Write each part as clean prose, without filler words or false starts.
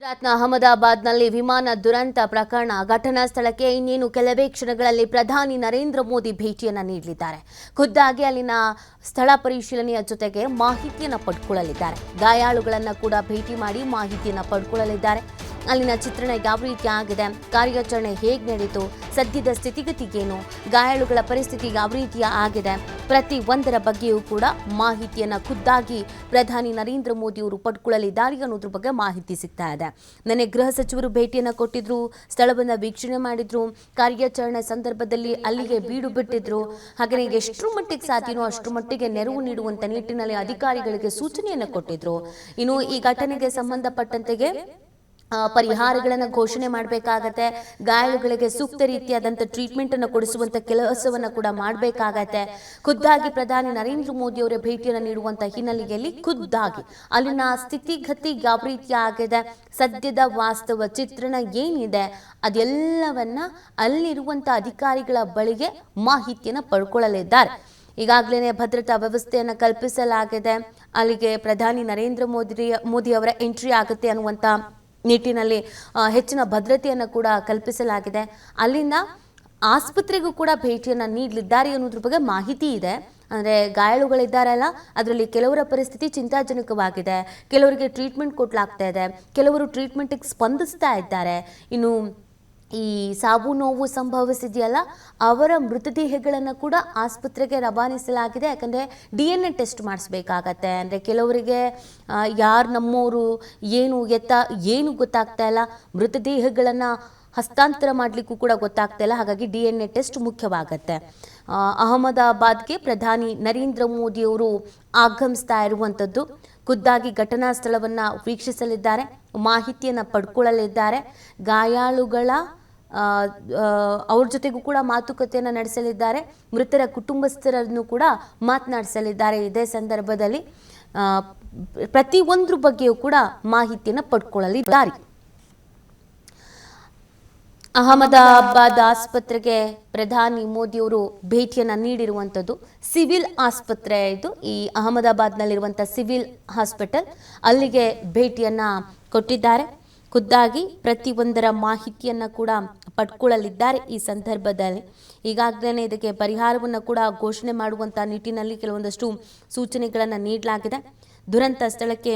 ಗುಜರಾತ್ನ ಅಹಮದಾಬಾದ್ನಲ್ಲಿ ವಿಮಾನ ದುರಂತ ಪ್ರಕರಣ ಘಟನಾ ಸ್ಥಳಕ್ಕೆ ಇನ್ನೇನು ಕೆಲವೇ ಕ್ಷಣಗಳಲ್ಲಿ ಪ್ರಧಾನಿ ನರೇಂದ್ರ ಮೋದಿ ಭೇಟಿಯನ್ನ ನೀಡಲಿದ್ದಾರೆ. ಖುದ್ದಾಗಿ ಅಲ್ಲಿನ ಸ್ಥಳ ಪರಿಶೀಲನೆಯ ಜೊತೆಗೆ ಮಾಹಿತಿಯನ್ನು ಪಡೆದುಕೊಳ್ಳಲಿದ್ದಾರೆ. ಗಾಯಾಳುಗಳನ್ನು ಕೂಡ ಭೇಟಿ ಮಾಡಿ ಮಾಹಿತಿಯನ್ನು ಪಡೆದುಕೊಳ್ಳಲಿದ್ದಾರೆ. ಅಲ್ಲಿನ ಚಿತ್ರಣ ಯಾವ ರೀತಿ ಆಗಿದೆ, ಕಾರ್ಯಾಚರಣೆ ಹೇಗೆ ನಡೆಯಿತು, ಸದ್ಯದ ಸ್ಥಿತಿಗತಿಗೇನು, ಗಾಯಾಳುಗಳ ಪರಿಸ್ಥಿತಿ ಯಾವ ರೀತಿಯ ಆಗಿದೆ, ಪ್ರತಿ ಒಂದರ ಬಗ್ಗೆಯೂ ಕೂಡ ಮಾಹಿತಿಯನ್ನು ಖುದ್ದಾಗಿ ಪ್ರಧಾನಿ ನರೇಂದ್ರ ಮೋದಿ ಅವರು ಪಡ್ಕೊಳ್ಳಲಿದ್ದಾರೆ ಅನ್ನೋದ್ರ ಬಗ್ಗೆ ಮಾಹಿತಿ ಸಿಗ್ತಾ ಇದೆ. ನೆನ್ನೆ ಗೃಹ ಸಚಿವರು ಭೇಟಿಯನ್ನು ಕೊಟ್ಟಿದ್ರು, ಸ್ಥಳವನ್ನು ವೀಕ್ಷಣೆ ಮಾಡಿದ್ರು, ಕಾರ್ಯಾಚರಣೆ ಸಂದರ್ಭದಲ್ಲಿ ಅಲ್ಲಿಗೆ ಬೀಡು ಬಿಟ್ಟಿದ್ರು. ಹಾಗೆ ಎಷ್ಟರ ಮಟ್ಟಿಗೆ ಸಾಧ್ಯನೋ ಅಷ್ಟರ ಮಟ್ಟಿಗೆ ನೆರವು ನೀಡುವಂತ ನಿಟ್ಟಿನಲ್ಲಿ ಅಧಿಕಾರಿಗಳಿಗೆ ಸೂಚನೆಯನ್ನು ಕೊಟ್ಟಿದ್ರು. ಇನ್ನು ಈ ಘಟನೆಗೆ ಸಂಬಂಧಪಟ್ಟಂತೆಗೆ ಪರಿಹಾರಗಳನ್ನು ಘೋಷಣೆ ಮಾಡಬೇಕಾಗತ್ತೆ. ಗಾಯಾಳುಗಳಿಗೆ ಸೂಕ್ತ ರೀತಿಯಾದಂಥ ಟ್ರೀಟ್ಮೆಂಟ್ ಅನ್ನು ಕೊಡಿಸುವಂತ ಕೆಲಸವನ್ನು ಕೂಡ ಮಾಡಬೇಕಾಗತ್ತೆ. ಖುದ್ದಾಗಿ ಪ್ರಧಾನಿ ನರೇಂದ್ರ ಮೋದಿ ಅವರ ಭೇಟಿಯನ್ನು ನೀಡುವಂತ ಹಿನ್ನೆಲೆಯಲ್ಲಿ ಖುದ್ದಾಗಿ ಅಲ್ಲಿನ ಸ್ಥಿತಿಗತಿ ಯಾವ ರೀತಿ ಆಗಿದೆ, ಸದ್ಯದ ವಾಸ್ತವ ಚಿತ್ರಣ ಏನಿದೆ, ಅದೆಲ್ಲವನ್ನ ಅಲ್ಲಿರುವಂತ ಅಧಿಕಾರಿಗಳ ಬಳಿಗೆ ಮಾಹಿತಿಯನ್ನು ಪಡ್ಕೊಳ್ಳಲಿದ್ದಾರೆ. ಈಗಾಗಲೇ ಭದ್ರತಾ ವ್ಯವಸ್ಥೆಯನ್ನು ಕಲ್ಪಿಸಲಾಗಿದೆ. ಅಲ್ಲಿಗೆ ಪ್ರಧಾನಿ ನರೇಂದ್ರ ಮೋದಿ ಅವರ ಎಂಟ್ರಿ ಆಗುತ್ತೆ ಅನ್ನುವಂತ ನಿಟ್ಟಿನಲ್ಲಿ ಹೆಚ್ಚಿನ ಭದ್ರತೆಯನ್ನು ಕೂಡ ಕಲ್ಪಿಸಲಾಗಿದೆ. ಅಲ್ಲಿಂದ ಆಸ್ಪತ್ರೆಗೂ ಕೂಡ ಭೇಟಿಯನ್ನು ನೀಡಲಿದ್ದಾರೆ ಅನ್ನೋದ್ರ ಬಗ್ಗೆ ಮಾಹಿತಿ ಇದೆ. ಅಂದರೆ ಗಾಯಾಳುಗಳಿದ್ದಾರಲ್ಲ, ಅದರಲ್ಲಿ ಕೆಲವರ ಪರಿಸ್ಥಿತಿ ಚಿಂತಾಜನಕವಾಗಿದೆ, ಕೆಲವರಿಗೆ ಟ್ರೀಟ್ಮೆಂಟ್ ಕೊಡಲಾಗ್ತಾ ಇದೆ, ಕೆಲವರು ಟ್ರೀಟ್ಮೆಂಟಿಗೆ ಸ್ಪಂದಿಸ್ತಾ ಇದ್ದಾರೆ. ಇನ್ನು ಈ ಸಾವು ನೋವು ಸಂಭವಿಸಿದೆಯಲ್ಲ, ಅವರ ಮೃತದೇಹಗಳನ್ನು ಕೂಡ ಆಸ್ಪತ್ರೆಗೆ ರವಾನಿಸಲಾಗಿದೆ. ಯಾಕಂದರೆ DNA ಟೆಸ್ಟ್ ಮಾಡಿಸ್ಬೇಕಾಗತ್ತೆ. ಅಂದರೆ ಕೆಲವರಿಗೆ ಯಾರು ನಮ್ಮವರು ಏನು ಗೊತ್ತಾಗ್ತಾ ಇಲ್ಲ, ಮೃತದೇಹಗಳನ್ನು ಹಸ್ತಾಂತರ ಮಾಡಲಿಕ್ಕೂ ಕೂಡ ಗೊತ್ತಾಗ್ತಾ ಇಲ್ಲ. ಹಾಗಾಗಿ DNA ಟೆಸ್ಟ್ ಮುಖ್ಯವಾಗತ್ತೆ. ಅಹಮದಾಬಾದ್ಗೆ ಪ್ರಧಾನಿ ನರೇಂದ್ರ ಮೋದಿ ಅವರು ಆಗಮಿಸ್ತಾ ಇರುವಂಥದ್ದು. ಖುದ್ದಾಗಿ ಘಟನಾ ಸ್ಥಳವನ್ನು ವೀಕ್ಷಿಸಲಿದ್ದಾರೆ, ಮಾಹಿತಿಯನ್ನು ಪಡ್ಕೊಳ್ಳಲಿದ್ದಾರೆ. ಗಾಯಾಳುಗಳ ಅವ್ರ ಜೊತೆಗೂ ಕೂಡ ಮಾತುಕತೆಯನ್ನು ನಡೆಸಲಿದ್ದಾರೆ. ಮೃತರ ಕುಟುಂಬಸ್ಥರನ್ನು ಕೂಡ ಮಾತನಾಡಿಸಲಿದ್ದಾರೆ. ಇದೇ ಸಂದರ್ಭದಲ್ಲಿ ಪ್ರತಿಯೊಂದ್ರ ಬಗ್ಗೆಯೂ ಕೂಡ ಮಾಹಿತಿಯನ್ನು ಪಡ್ಕೊಳ್ಳಲಿದ್ದಾರೆ. ಅಹಮದಾಬಾದ್ ಆಸ್ಪತ್ರೆಗೆ ಪ್ರಧಾನಿ ಮೋದಿಯವರು ಭೇಟಿಯನ್ನು ನೀಡಿರುವಂಥದ್ದು. ಸಿವಿಲ್ ಆಸ್ಪತ್ರೆ ಇದು, ಈ ಅಹಮದಾಬಾದ್ನಲ್ಲಿರುವಂಥ ಸಿವಿಲ್ ಹಾಸ್ಪಿಟಲ್, ಅಲ್ಲಿಗೆ ಭೇಟಿಯನ್ನು ಕೊಟ್ಟಿದ್ದಾರೆ. ಖುದ್ದಾಗಿ ಪ್ರತಿಯೊಂದರ ಮಾಹಿತಿಯನ್ನು ಕೂಡ ಪಡ್ಕೊಳ್ಳಲಿದ್ದಾರೆ. ಈ ಸಂದರ್ಭದಲ್ಲಿ ಈಗಾಗಲೇ ಇದಕ್ಕೆ ಪರಿಹಾರವನ್ನು ಕೂಡ ಘೋಷಣೆ ಮಾಡುವಂಥ ನಿಟ್ಟಿನಲ್ಲಿ ಕೆಲವೊಂದಷ್ಟು ಸೂಚನೆಗಳನ್ನು ನೀಡಲಾಗಿದೆ. ದುರಂತ ಸ್ಥಳಕ್ಕೆ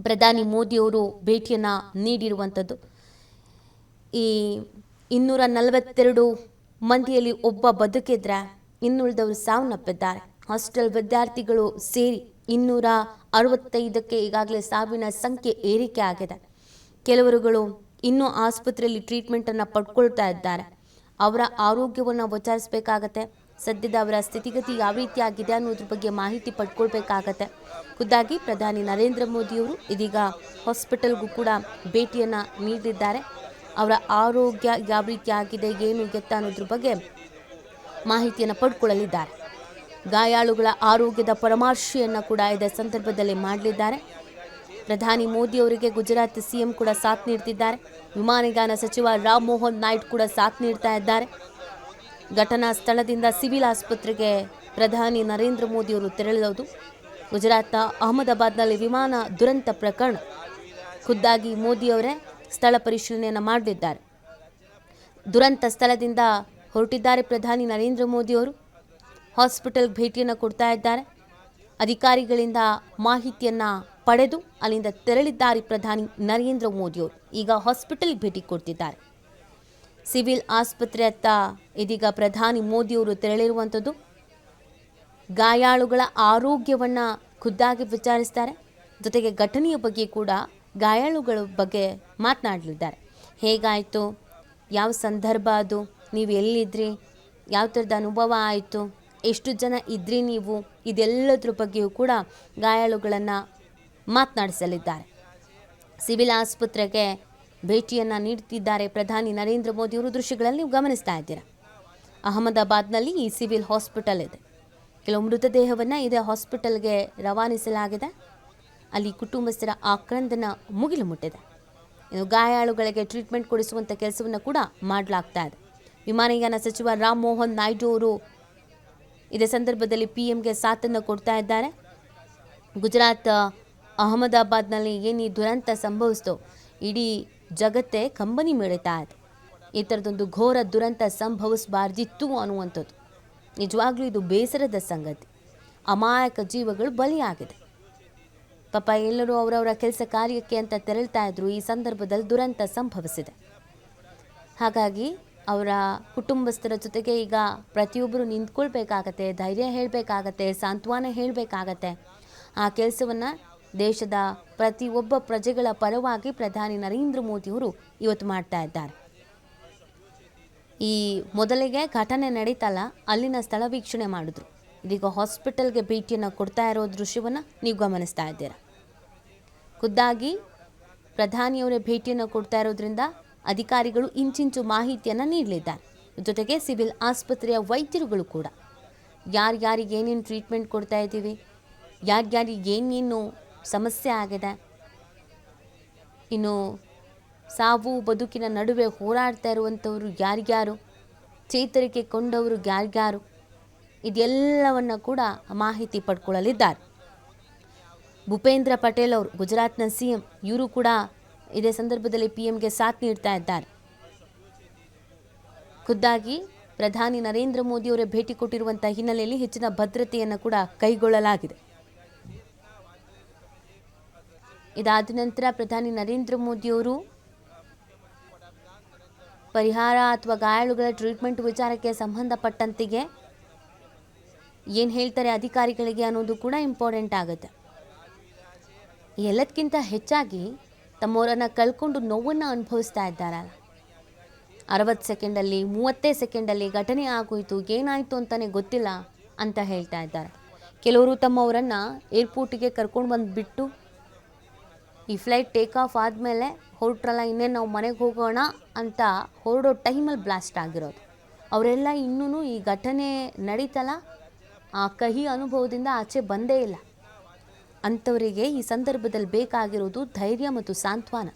ಪ್ರಧಾನಿ ಮೋದಿಯವರು ಭೇಟಿಯನ್ನು ನೀಡಿರುವಂಥದ್ದು. ಈ 242 ಮಂದಿಯಲ್ಲಿ ಒಬ್ಬ ಬದುಕಿದ್ರೆ ಇನ್ನುಳಿದವರು ಸಾವನ್ನಪ್ಪಿದ್ದಾರೆ. ಹಾಸ್ಟೆಲ್ ವಿದ್ಯಾರ್ಥಿಗಳು ಸೇರಿ 265ಕ್ಕೆ ಈಗಾಗಲೇ ಸಾವಿನ ಸಂಖ್ಯೆ ಏರಿಕೆ ಆಗಿದೆ. ಕೆಲವರುಗಳು ಇನ್ನೂ ಆಸ್ಪತ್ರೆಯಲ್ಲಿ ಟ್ರೀಟ್ಮೆಂಟನ್ನು ಪಡ್ಕೊಳ್ತಾ ಇದ್ದಾರೆ. ಅವರ ಆರೋಗ್ಯವನ್ನು ವಿಚಾರಿಸಬೇಕಾಗತ್ತೆ. ಸದ್ಯದ ಅವರ ಸ್ಥಿತಿಗತಿ ಯಾವ ರೀತಿಯಾಗಿದೆ ಅನ್ನೋದ್ರ ಬಗ್ಗೆ ಮಾಹಿತಿ ಪಡ್ಕೊಳ್ಬೇಕಾಗತ್ತೆ. ಖುದ್ದಾಗಿ ಪ್ರಧಾನಿ ನರೇಂದ್ರ ಮೋದಿಯವರು ಇದೀಗ ಹಾಸ್ಪಿಟಲ್ಗೂ ಕೂಡ ಭೇಟಿಯನ್ನು ನೀಡಿದ್ದಾರೆ. ಅವರ ಆರೋಗ್ಯ ಯಾವ ರೀತಿಯಾಗಿದೆ, ಏನು ಎತ್ತ ಅನ್ನೋದ್ರ ಬಗ್ಗೆ ಮಾಹಿತಿಯನ್ನು ಪಡ್ಕೊಳ್ಳಲಿದ್ದಾರೆ. ಗಾಯಾಳುಗಳ ಆರೋಗ್ಯದ ಪರಾಮರ್ಶೆಯನ್ನು ಕೂಡ ಇದೇ ಸಂದರ್ಭದಲ್ಲಿ ಮಾಡಲಿದ್ದಾರೆ. ಪ್ರಧಾನಿ ಮೋದಿ ಅವರಿಗೆ ಗುಜರಾತ್ CM ಕೂಡ ಸಾಥ್ ನೀಡ್ತಿದ್ದಾರೆ. ವಿಮಾನಯಾನ ಸಚಿವ ರಾಮ್ ಮೋಹನ್ ನಾಯ್ಡು ಕೂಡ ಸಾಥ್ ನೀಡ್ತಾ ಇದ್ದಾರೆ. ಘಟನಾ ಸ್ಥಳದಿಂದ ಸಿವಿಲ್ ಆಸ್ಪತ್ರೆಗೆ ಪ್ರಧಾನಿ ನರೇಂದ್ರ ಮೋದಿ ಅವರು ತೆರಳಿರುವುದು. ಗುಜರಾತ್ನ ಅಹಮದಾಬಾದ್ನಲ್ಲಿ ವಿಮಾನ ದುರಂತ ಪ್ರಕರಣ ಖುದ್ದಾಗಿ ಮೋದಿ ಅವರೇ ಸ್ಥಳ ಪರಿಶೀಲನೆಯನ್ನು ಮಾಡಲಿದ್ದಾರೆ. ದುರಂತ ಸ್ಥಳದಿಂದ ಹೊರಟಿದ್ದಾರೆ ಪ್ರಧಾನಿ ನರೇಂದ್ರ ಮೋದಿ ಅವರು. ಹಾಸ್ಪಿಟಲ್ ಭೇಟಿಯನ್ನು ಕೊಡ್ತಾ ಇದ್ದಾರೆ. ಅಧಿಕಾರಿಗಳಿಂದ ಮಾಹಿತಿಯನ್ನು ಪಡೆದು ಅಲ್ಲಿಂದ ತೆರಳಿದ್ದಾರೆ ಪ್ರಧಾನಿ ನರೇಂದ್ರ ಮೋದಿ ಅವರು. ಈಗ ಹಾಸ್ಪಿಟಲ್ಗೆ ಭೇಟಿ ಕೊಡ್ತಿದ್ದಾರೆ. ಸಿವಿಲ್ ಆಸ್ಪತ್ರೆ ಅತ್ತ ಇದೀಗ ಪ್ರಧಾನಿ ಮೋದಿಯವರು ತೆರಳಿರುವಂಥದ್ದು. ಗಾಯಾಳುಗಳ ಆರೋಗ್ಯವನ್ನು ಖುದ್ದಾಗಿ ವಿಚಾರಿಸ್ತಾರೆ. ಜೊತೆಗೆ ಘಟನೆಯ ಬಗ್ಗೆ ಕೂಡ ಗಾಯಾಳುಗಳ ಬಗ್ಗೆ ಮಾತನಾಡಲಿದ್ದಾರೆ. ಹೇಗಾಯಿತು, ಯಾವ ಸಂದರ್ಭ ಅದು, ನೀವು ಎಲ್ಲಿದ್ರಿ, ಯಾವ ಥರದ ಅನುಭವ ಆಯಿತು, ಎಷ್ಟು ಜನ ಇದ್ರಿ ನೀವು, ಇದೆಲ್ಲದ್ರ ಬಗ್ಗೆಯೂ ಕೂಡ ಗಾಯಾಳುಗಳನ್ನು ಮಾತನಾಡಿಸಲಿದ್ದಾರೆ. ಸಿವಿಲ್ ಆಸ್ಪತ್ರೆಗೆ ಭೇಟಿಯನ್ನು ನೀಡುತ್ತಿದ್ದಾರೆ ಪ್ರಧಾನಿ ನರೇಂದ್ರ ಮೋದಿಯವರು. ದೃಶ್ಯಗಳಲ್ಲಿ ನೀವು ಗಮನಿಸ್ತಾ ಇದ್ದೀರಾ. ಅಹಮದಾಬಾದ್ನಲ್ಲಿ ಈ ಸಿವಿಲ್ ಹಾಸ್ಪಿಟಲ್ ಇದೆ. ಕೆಲವು ಮೃತದೇಹವನ್ನು ಇದೇ ಹಾಸ್ಪಿಟಲ್ಗೆ ರವಾನಿಸಲಾಗಿದೆ. ಅಲ್ಲಿ ಕುಟುಂಬಸ್ಥರ ಆಕ್ರಂದನ ಮುಗಿಲು ಮುಟ್ಟಿದೆ. ಇನ್ನು ಗಾಯಾಳುಗಳಿಗೆ ಟ್ರೀಟ್ಮೆಂಟ್ ಕೊಡಿಸುವಂಥ ಕೆಲಸವನ್ನು ಕೂಡ ಮಾಡಲಾಗ್ತಾ ಇದೆ. ವಿಮಾನಯಾನ ಸಚಿವ ರಾಮ್ ಮೋಹನ್ ನಾಯ್ಡು ಅವರು ಇದೇ ಸಂದರ್ಭದಲ್ಲಿ PMಗೆ ಸಾಥನ್ನು ಕೊಡ್ತಾ ಇದ್ದಾರೆ. ಗುಜರಾತ್ ಅಹಮದಾಬಾದ್ನಲ್ಲಿ ಏನು ಈ ದುರಂತ ಸಂಭವಿಸಿತು, ಇಡೀ ಜಗತ್ತೇ ಕಂಬನಿ ಮಿಡಿತಾ ಇದೆ. ಈ ಥರದೊಂದು ಘೋರ ದುರಂತ ಸಂಭವಿಸಬಾರ್ದಿತ್ತು ಅನ್ನುವಂಥದ್ದು. ನಿಜವಾಗ್ಲೂ ಇದು ಬೇಸರದ ಸಂಗತಿ. ಅಮಾಯಕ ಜೀವಗಳು ಬಲಿಯಾಗಿದೆ. ಪಾಪ ಎಲ್ಲರೂ ಅವರವರ ಕೆಲಸ ಕಾರ್ಯಕ್ಕೆ ಅಂತ ತೆರಳ್ತಾ ಇದ್ರು. ಈ ಸಂದರ್ಭದಲ್ಲಿ ದುರಂತ ಸಂಭವಿಸಿದೆ. ಹಾಗಾಗಿ ಅವರ ಕುಟುಂಬಸ್ಥರ ಜೊತೆಗೆ ಈಗ ಪ್ರತಿಯೊಬ್ಬರು ನಿಂತ್ಕೊಳ್ಬೇಕಾಗತ್ತೆ, ಧೈರ್ಯ ಹೇಳಬೇಕಾಗತ್ತೆ, ಸಾಂತ್ವನ ಹೇಳಬೇಕಾಗತ್ತೆ. ಆ ಕೆಲಸವನ್ನು ದೇಶದ ಪ್ರತಿಯೊಬ್ಬ ಪ್ರಜೆಗಳ ಪರವಾಗಿ ಪ್ರಧಾನಿ ನರೇಂದ್ರ ಮೋದಿಯವರು ಇವತ್ತು ಮಾಡ್ತಾ ಇದ್ದಾರೆ. ಈ ಮೊದಲಿಗೆ ಘಟನೆ ನಡೀತಲ್ಲ, ಅಲ್ಲಿನ ಸ್ಥಳ ವೀಕ್ಷಣೆ ಮಾಡಿದ್ರು. ಇದೀಗ ಹಾಸ್ಪಿಟಲ್ಗೆ ಭೇಟಿಯನ್ನು ಕೊಡ್ತಾ ಇರೋ ದೃಶ್ಯವನ್ನು ನೀವು ಗಮನಿಸ್ತಾ ಇದ್ದೀರಾ. ಖುದ್ದಾಗಿ ಪ್ರಧಾನಿಯವರೇ ಭೇಟಿಯನ್ನು ಕೊಡ್ತಾ ಇರೋದ್ರಿಂದ ಅಧಿಕಾರಿಗಳು ಇಂಚಿಂಚು ಮಾಹಿತಿಯನ್ನು ನೀಡಲಿದ್ದಾರೆ. ಜೊತೆಗೆ ಸಿವಿಲ್ ಆಸ್ಪತ್ರೆಯ ವೈದ್ಯರುಗಳು ಕೂಡ ಯಾರ್ಯಾರಿಗೆ ಏನೇನು ಟ್ರೀಟ್ಮೆಂಟ್ ಕೊಡ್ತಾ ಇದ್ದೀವಿ, ಯಾರ್ಯಾರಿಗೆ ಏನೇನು ಸಮಸ್ಯೆ ಆಗಿದೆ, ಇನ್ನು ಸಾವು ಬದುಕಿನ ನಡುವೆ ಹೋರಾಡ್ತಾ ಇರುವಂಥವರು ಯಾರ್ಯಾರು, ಚೇತರಿಕೆ ಕೊಂಡವರು ಯಾರ್ಯಾರು, ಇದೆಲ್ಲವನ್ನು ಕೂಡ ಮಾಹಿತಿ ಪಡ್ಕೊಳ್ಳಲಿದ್ದಾರೆ. ಭೂಪೇಂದ್ರ ಪಟೇಲ್ ಅವರು ಗುಜರಾತ್ನ CM, ಇವರು ಕೂಡ ಇದೇ ಸಂದರ್ಭದಲ್ಲಿ PMಗೆ ಸಾಥ್ ನೀಡ್ತಾ ಇದ್ದಾರೆ. ಖುದ್ದಾಗಿ ಪ್ರಧಾನಿ ನರೇಂದ್ರ ಮೋದಿಯವರೇ ಭೇಟಿ ಕೊಟ್ಟಿರುವಂಥ ಹಿನ್ನೆಲೆಯಲ್ಲಿ ಹೆಚ್ಚಿನ ಭದ್ರತೆಯನ್ನು ಕೂಡ ಕೈಗೊಳ್ಳಲಾಗಿದೆ. ಇದಾದ ನಂತರ ಪ್ರಧಾನಿ ನರೇಂದ್ರ ಮೋದಿಯವರು ಪರಿಹಾರ ಅಥವಾ ಗಾಯಾಳುಗಳ ಟ್ರೀಟ್ಮೆಂಟ್ ವಿಚಾರಕ್ಕೆ ಸಂಬಂಧಪಟ್ಟಂತೆಗೆ ಏನು ಹೇಳ್ತಾರೆ ಅಧಿಕಾರಿಗಳಿಗೆ ಅನ್ನೋದು ಕೂಡ ಇಂಪಾರ್ಟೆಂಟ್ ಆಗುತ್ತೆ. ಎಲ್ಲದಕ್ಕಿಂತ ಹೆಚ್ಚಾಗಿ ತಮ್ಮವರನ್ನು ಕಳ್ಕೊಂಡು ನೋವನ್ನು ಅನುಭವಿಸ್ತಾ ಇದ್ದಾರಲ್ಲ, 60 ಸೆಕೆಂಡಲ್ಲಿ 30 ಸೆಕೆಂಡಲ್ಲಿ ಘಟನೆ ಆಗೋಯ್ತು, ಏನಾಯಿತು ಅಂತಲೇ ಗೊತ್ತಿಲ್ಲ ಅಂತ ಹೇಳ್ತಾ ಇದ್ದಾರೆ. ಕೆಲವರು ತಮ್ಮವರನ್ನು ಏರ್ಪೋರ್ಟಿಗೆ ಕರ್ಕೊಂಡು ಬಂದುಬಿಟ್ಟು ಈ ಫ್ಲೈಟ್ ಟೇಕ್ ಆಫ್ ಆದಮೇಲೆ ಹೊರಟ್ರಲ್ಲ, ಇನ್ನೇನು ನಾವು ಮನೆಗೆ ಹೋಗೋಣ ಅಂತ ಹೊರಡೋ ಟೈಮಲ್ಲಿ ಬ್ಲಾಸ್ಟ್ ಆಗಿರೋದು. ಅವರೆಲ್ಲ ಇನ್ನೂ ಈ ಘಟನೆ ನಡೀತಲ್ಲ, ಆ ಕಹಿ ಅನುಭವದಿಂದ ಆಚೆ ಬಂದೇ ಇಲ್ಲ. ಅಂಥವರಿಗೆ ಈ ಸಂದರ್ಭದಲ್ಲಿ ಬೇಕಾಗಿರೋದು ಧೈರ್ಯ ಮತ್ತು ಸಾಂತ್ವನ.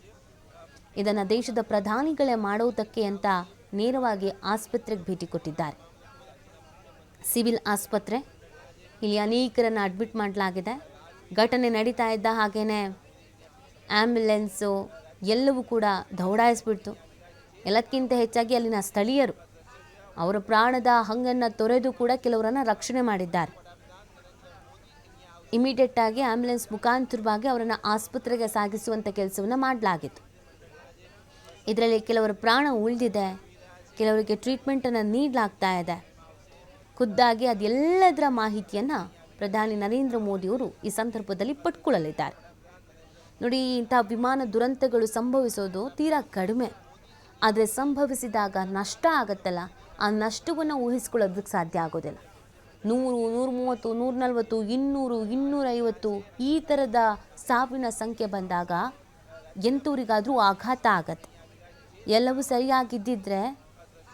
ಇದನ್ನು ದೇಶದ ಪ್ರಧಾನಿಗಳೇ ಮಾಡೋದಕ್ಕೆ ಅಂತ ನೇರವಾಗಿ ಆಸ್ಪತ್ರೆಗೆ ಭೇಟಿ ಕೊಟ್ಟಿದ್ದಾರೆ. ಸಿವಿಲ್ ಆಸ್ಪತ್ರೆ, ಇಲ್ಲಿ ಅನೇಕರನ್ನು ಅಡ್ಮಿಟ್ ಮಾಡಲಾಗಿದೆ. ಘಟನೆ ನಡೀತಾ ಇದ್ದ ಹಾಗೇ ಆ್ಯಂಬುಲೆನ್ಸು ಎಲ್ಲವೂ ಕೂಡ ದೌಡಾಯಿಸ್ಬಿಡ್ತು. ಎಲ್ಲದಕ್ಕಿಂತ ಹೆಚ್ಚಾಗಿ ಅಲ್ಲಿನ ಸ್ಥಳೀಯರು ಅವರ ಪ್ರಾಣದ ಹಂಗನ್ನು ತೊರೆದು ಕೂಡ ಕೆಲವರನ್ನು ರಕ್ಷಣೆ ಮಾಡಿದ್ದಾರೆ. ಇಮಿಡಿಯೇಟಾಗಿ ಆ್ಯಂಬುಲೆನ್ಸ್ ಮುಖಾಂತರವಾಗಿ ಅವರನ್ನು ಆಸ್ಪತ್ರೆಗೆ ಸಾಗಿಸುವಂಥ ಕೆಲಸವನ್ನು ಮಾಡಲಾಗಿತ್ತು. ಇದರಲ್ಲಿ ಕೆಲವರ ಪ್ರಾಣ ಉಳಿದಿದೆ, ಕೆಲವರಿಗೆ ಟ್ರೀಟ್ಮೆಂಟನ್ನು ನೀಡಲಾಗ್ತಾ ಇದೆ. ಖುದ್ದಾಗಿ ಅದೆಲ್ಲದರ ಮಾಹಿತಿಯನ್ನು ಪ್ರಧಾನಿ ನರೇಂದ್ರ ಮೋದಿಯವರು ಈ ಸಂದರ್ಭದಲ್ಲಿ ಪಡ್ಕೊಳ್ಳಲಿದ್ದಾರೆ. ನೋಡಿ, ಇಂಥ ವಿಮಾನ ದುರಂತಗಳು ಸಂಭವಿಸೋದು ತೀರಾ ಕಡಿಮೆ, ಆದರೆ ಸಂಭವಿಸಿದಾಗ ನಷ್ಟ ಆಗತ್ತಲ್ಲ, ಆ ನಷ್ಟವನ್ನು ಊಹಿಸ್ಕೊಳ್ಳೋದಕ್ಕೆ ಸಾಧ್ಯ ಆಗೋದಿಲ್ಲ. 100, 130, 140, 200, 250 ಈ ಥರದ ಸಾವಿನ ಸಂಖ್ಯೆ ಬಂದಾಗ ಎಂಥವ್ರಿಗಾದರೂ ಆಘಾತ ಆಗತ್ತೆ. ಎಲ್ಲವೂ ಸರಿಯಾಗಿದ್ದಿದ್ರೆ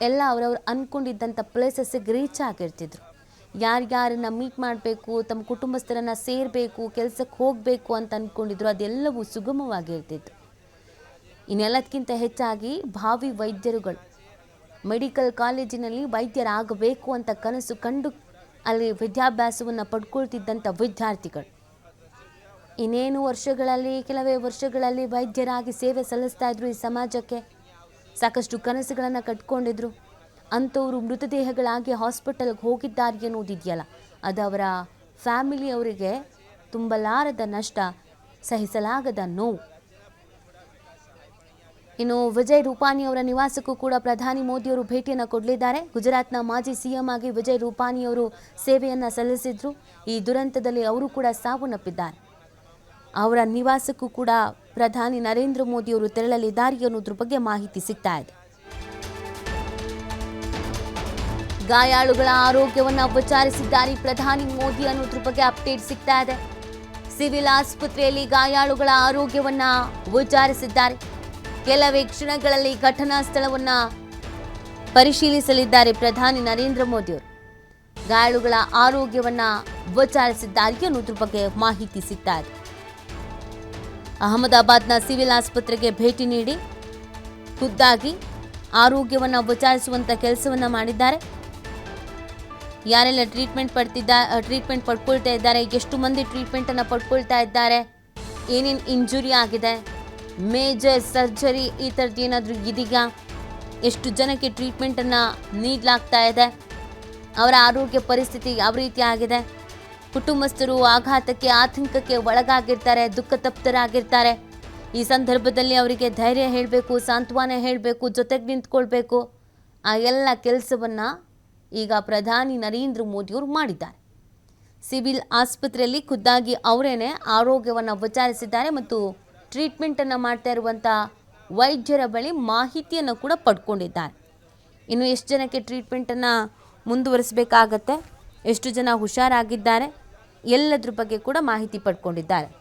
ಎಲ್ಲ ಅವರವ್ರು ಅಂದ್ಕೊಂಡಿದ್ದಂಥ ಪ್ಲೇಸಸ್ಸಿಗೆ ರೀಚ್ ಆಗಿರ್ತಿದ್ರು. ಯಾರ್ಯಾರನ್ನ ಮೀಟ್ ಮಾಡಬೇಕು, ತಮ್ಮ ಕುಟುಂಬಸ್ಥರನ್ನು ಸೇರಬೇಕು, ಕೆಲಸಕ್ಕೆ ಹೋಗಬೇಕು ಅಂತ ಅಂದ್ಕೊಂಡಿದ್ರು, ಅದೆಲ್ಲವೂ ಸುಗಮವಾಗಿರ್ತಿತ್ತು. ಇನ್ನೆಲ್ಲದಕ್ಕಿಂತ ಹೆಚ್ಚಾಗಿ ಭಾವಿ ವೈದ್ಯರುಗಳು ಮೆಡಿಕಲ್ ಕಾಲೇಜಿನಲ್ಲಿ ವೈದ್ಯರಾಗಬೇಕು ಅಂತ ಕನಸು ಕಂಡು ಅಲ್ಲಿ ವಿದ್ಯಾಭ್ಯಾಸವನ್ನು ಪಡ್ಕೊಳ್ತಿದ್ದಂಥ ವಿದ್ಯಾರ್ಥಿಗಳು ಇನ್ನೇನು ವರ್ಷಗಳಲ್ಲಿ, ಕೆಲವೇ ವರ್ಷಗಳಲ್ಲಿ ವೈದ್ಯರಾಗಿ ಸೇವೆ ಸಲ್ಲಿಸ್ತಾ ಇದ್ರು. ಈ ಸಮಾಜಕ್ಕೆ ಸಾಕಷ್ಟು ಕನಸುಗಳನ್ನು ಕಟ್ಕೊಂಡಿದ್ರು. ಅಂಥವರು ಮೃತದೇಹಗಳಾಗಿ ಹಾಸ್ಪಿಟಲ್ಗೆ ಹೋಗಿದ್ದಾರೆ ಅನ್ನೋದಿದೆಯಲ್ಲ, ಅದು ಅವರ ಫ್ಯಾಮಿಲಿಯವರಿಗೆ ತುಂಬಲಾರದ ನಷ್ಟ, ಸಹಿಸಲಾಗದ ನೋವು. ಇನ್ನು ವಿಜಯ್ ರೂಪಾನಿ ಅವರ ನಿವಾಸಕ್ಕೂ ಕೂಡ ಪ್ರಧಾನಿ ಮೋದಿಯವರು ಭೇಟಿಯನ್ನು ಕೊಡಲಿದ್ದಾರೆ. ಗುಜರಾತ್ನ ಮಾಜಿ CM ಆಗಿ ವಿಜಯ್ ರೂಪಾನಿಯವರು ಸೇವೆಯನ್ನು ಸಲ್ಲಿಸಿದ್ರು. ಈ ದುರಂತದಲ್ಲಿ ಅವರು ಕೂಡ ಸಾವನ್ನಪ್ಪಿದ್ದಾರೆ. ಅವರ ನಿವಾಸಕ್ಕೂ ಕೂಡ ಪ್ರಧಾನಿ ನರೇಂದ್ರ ಮೋದಿಯವರು ತೆರಳಲಿದ್ದಾರೆ ಅನ್ನೋದ್ರ ಬಗ್ಗೆ ಮಾಹಿತಿ ಸಿಗ್ತಾ ಇದೆ. ಗಾಯಾಳುಗಳ ಆರೋಗ್ಯವನ್ನು ವಿಚಾರಿಸಿದ್ದಾರೆ ಪ್ರಧಾನಿ ಮೋದಿ ಅನ್ನೋದ್ರ ಬಗ್ಗೆ ಅಪ್ಡೇಟ್ ಸಿಗ್ತಾ ಇದೆ. ಸಿವಿಲ್ ಆಸ್ಪತ್ರೆಯಲ್ಲಿ ಗಾಯಾಳುಗಳ ಆರೋಗ್ಯವನ್ನ ವಿಚಾರಿಸಿದ್ದಾರೆ. ಕೆಲವೇ ಕ್ಷಣಗಳಲ್ಲಿ ಘಟನಾ ಸ್ಥಳವನ್ನ ಪರಿಶೀಲಿಸಲಿದ್ದಾರೆ ಪ್ರಧಾನಿ ನರೇಂದ್ರ ಮೋದಿಯವರು. ಗಾಯಾಳುಗಳ ಆರೋಗ್ಯವನ್ನ ವಿಚಾರಿಸಿದ್ದಾರೆ ಅನ್ನೋದ್ರ ಬಗ್ಗೆ ಮಾಹಿತಿ ಸಿಗ್ತಾ ಇದೆ. ಅಹಮದಾಬಾದ್ನ ಸಿವಿಲ್ ಆಸ್ಪತ್ರೆಗೆ ಭೇಟಿ ನೀಡಿ ಖುದ್ದಾಗಿ ಆರೋಗ್ಯವನ್ನು ವಿಚಾರಿಸುವಂಥ ಕೆಲಸವನ್ನ ಮಾಡಿದ್ದಾರೆ. ಯಾರೆಲ್ಲ ಟ್ರೀಟ್ಮೆಂಟ್ ಪಡ್ಕೊಳ್ತಾ ಇದ್ದಾರೆ, ಎಷ್ಟು ಮಂದಿ ಟ್ರೀಟ್ಮೆಂಟನ್ನು ಪಡ್ಕೊಳ್ತಾ ಇದ್ದಾರೆ, ಏನೇನು ಇಂಜುರಿ ಆಗಿದೆ, ಮೇಜರ್ ಸರ್ಜರಿ ಈ ಥರದ್ದು ಏನಾದರೂ ಇದೀಗ? ಎಷ್ಟು ಜನಕ್ಕೆ ಟ್ರೀಟ್ಮೆಂಟನ್ನು ನೀಡಲಾಗ್ತಾ ಇದೆ? ಅವರ ಆರೋಗ್ಯ ಪರಿಸ್ಥಿತಿ ಯಾವ ರೀತಿ ಆಗಿದೆ? ಕುಟುಂಬಸ್ಥರು ಆಘಾತಕ್ಕೆ ಆತಂಕಕ್ಕೆ ಒಳಗಾಗಿರ್ತಾರೆ, ದುಃಖ ತಪ್ತರಾಗಿರ್ತಾರೆ. ಈ ಸಂದರ್ಭದಲ್ಲಿ ಅವರಿಗೆ ಧೈರ್ಯ ಹೇಳಬೇಕು, ಸಾಂತ್ವನ ಹೇಳಬೇಕು, ಜೊತೆಗೆ ನಿಂತ್ಕೊಳ್ಬೇಕು. ಆ ಎಲ್ಲ ಕೆಲಸವನ್ನು ಈಗ ಪ್ರಧಾನಿ ನರೇಂದ್ರ ಮೋದಿಯವರು ಮಾಡಿದ್ದಾರೆ. ಸಿವಿಲ್ ಆಸ್ಪತ್ರೆಯಲ್ಲಿ ಖುದ್ದಾಗಿ ಅವರೇನೆ ಆರೋಗ್ಯವನ್ನು ವಿಚಾರಿಸಿದ್ದಾರೆ ಮತ್ತು ಟ್ರೀಟ್ಮೆಂಟನ್ನು ಮಾಡ್ತಾ ಇರುವಂಥ ವೈದ್ಯರ ಬಳಿ ಮಾಹಿತಿಯನ್ನು ಕೂಡ ಪಡ್ಕೊಂಡಿದ್ದಾರೆ. ಇನ್ನು ಎಷ್ಟು ಜನಕ್ಕೆ ಟ್ರೀಟ್ಮೆಂಟನ್ನು ಮುಂದುವರಿಸಬೇಕಾಗತ್ತೆ, ಎಷ್ಟು ಜನ ಹುಷಾರಾಗಿದ್ದಾರೆ, ಎಲ್ಲದ್ರ ಬಗ್ಗೆ ಕೂಡ ಮಾಹಿತಿ ಪಡ್ಕೊಂಡಿದ್ದಾರೆ.